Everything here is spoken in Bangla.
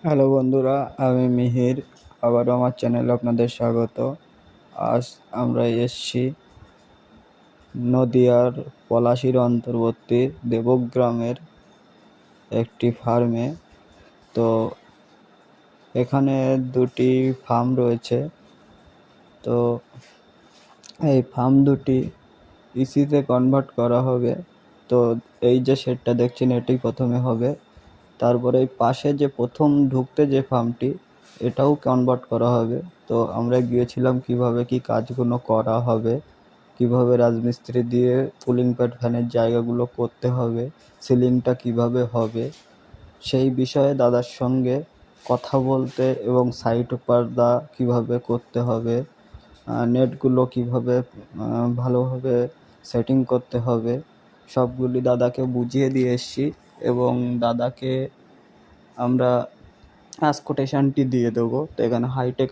হ্যালো বন্ধুরা, আমি মিহির। আবারও আমার চ্যানেলে আপনাদের স্বাগত। আজ আমরা এসছি নদিয়ার পলাশীর অন্তর্বর্তী দেবগ্রামের একটি ফার্মে। তো এখানে দুটি ফার্ম রয়েছে। তো এই ফার্ম দুটি ইসিতে কনভার্ট করা হবে। তো এই যে শেডটা দেখছেন, এটি প্রথমে হবে। তারপরে এই পাশে যে প্রথম ঢুকতে যে ফার্মটি, এটাও কনভার্ট করা হবে। তো আমরা গিয়েছিলাম কিভাবে কি কাজগুলো করা হবে, কিভাবে রাজমিস্ত্রি দিয়ে কুলিং প্যাড ফ্যানের জায়গাগুলো করতে হবে, সিলিংটা কিভাবে হবে, সেই বিষয়ে দাদার সঙ্গে কথা বলতে এবং সাইড পর্দা কিভাবে করতে হবে, নেটগুলো কিভাবে ভালোভাবে সেটিং করতে হবে, সবগুলি দাদাকে বুঝিয়ে দিয়ে এসছি। এবং দাদাকে আমরা আজ কোটেশনটি দিয়ে দেবো। তো এখানে হাইটেক